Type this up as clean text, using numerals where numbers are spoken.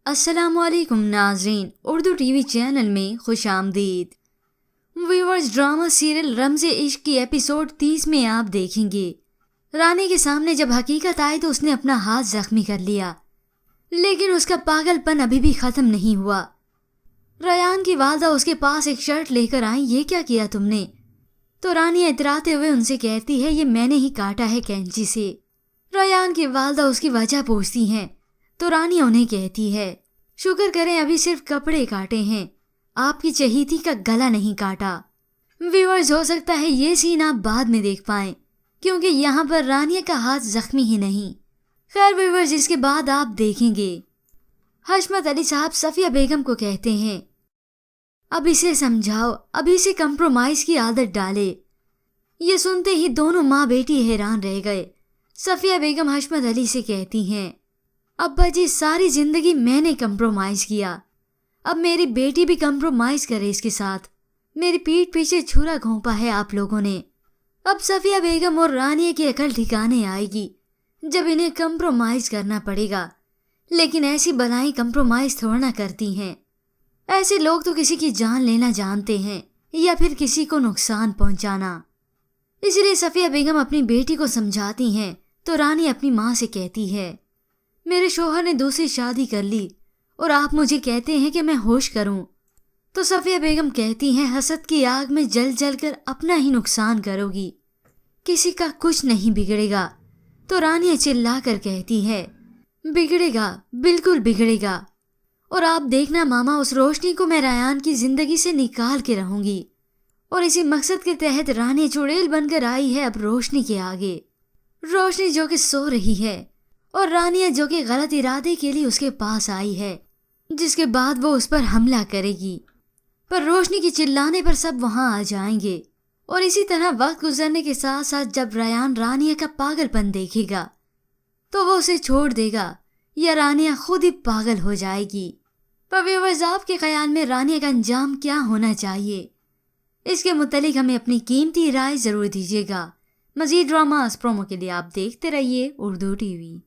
السلام علیکم ناظرین، اردو ٹی وی چینل میں خوش آمدید۔ ویورز، ڈرامہ سیریل رمز عشق کی ایپیسوڈ 30 میں آپ دیکھیں گے رانی کے سامنے جب حقیقت آئی تو اس نے اپنا ہاتھ زخمی کر لیا، لیکن اس کا پاگل پن ابھی بھی ختم نہیں ہوا۔ ریان کی والدہ اس کے پاس ایک شرٹ لے کر آئیں، یہ کیا کیا تم نے؟ تو رانی اتراتے ہوئے ان سے کہتی ہے، یہ میں نے ہی کاٹا ہے کینچی سے۔ ریان کی والدہ اس کی وجہ پوچھتی ہیں تو رانی انہیں کہتی ہے، شکر کریں ابھی صرف کپڑے کاٹے ہیں، آپ کی چہیتی کا گلا نہیں کاٹا۔ ویورز، ہو سکتا ہے یہ سین آپ بعد میں دیکھ پائیں کیونکہ یہاں پر رانیہ کا ہاتھ زخمی ہی نہیں۔ خیر ویورز، اس کے بعد آپ دیکھیں گے حشمت علی صاحب صفیہ بیگم کو کہتے ہیں، اب اسے سمجھاؤ، اب اسے کمپرومائز کی عادت ڈالے۔ یہ سنتے ہی دونوں ماں بیٹی حیران رہ گئے۔ صفیہ بیگم حشمت علی سے کہتی ہیں، ابا جی ساری زندگی میں نے کمپرومائز کیا، اب میری بیٹی بھی کمپرومائز کرے اس کے ساتھ۔ میری پیٹھ پیچھے چھرا گھونپا ہے آپ لوگوں نے۔ اب صفیہ بیگم اور رانیہ کی عقل ٹھکانے آئے گی جب انہیں کمپرومائز کرنا پڑے گا، لیکن ایسی بلائیں کمپرومائز تھوڑا نہ کرتی ہیں۔ ایسے لوگ تو کسی کی جان لینا جانتے ہیں یا پھر کسی کو نقصان پہنچانا۔ اس لیے صفیہ بیگم اپنی بیٹی کو سمجھاتی ہیں تو رانی اپنی ماں سے کہتی ہے، میرے شوہر نے دوسری شادی کر لی اور آپ مجھے کہتے ہیں کہ میں ہوش کروں۔ تو صفیہ بیگم کہتی ہیں، حسد کی آگ میں جل جل کر اپنا ہی نقصان کرو گی، کسی کا کچھ نہیں بگڑے گا۔ تو رانی چلا کر کہتی ہے، بگڑے گا، بالکل بگڑے گا، اور آپ دیکھنا ماما، اس روشنی کو میں ریان کی زندگی سے نکال کے رہوں گی۔ اور اسی مقصد کے تحت رانی چڑیل بن کر آئی ہے اب روشنی کے آگے، روشنی جو کہ سو رہی ہے اور رانیہ جو کہ غلط ارادے کے لیے اس کے پاس آئی ہے، جس کے بعد وہ اس پر حملہ کرے گی۔ پر روشنی کی چلانے پر سب وہاں آ جائیں گے، اور اسی طرح وقت گزرنے کے ساتھ ساتھ جب ریان رانیہ کا پاگل پن دیکھے گا تو وہ اسے چھوڑ دے گا یا رانیہ خود ہی پاگل ہو جائے گی۔ پر ویورز، آپ کے خیال میں رانیہ کا انجام کیا ہونا چاہیے؟ اس کے متعلق ہمیں اپنی قیمتی رائے ضرور دیجیے گا۔ مزید ڈراماز پرومو کے لیے آپ دیکھتے رہیے اردو ٹی وی۔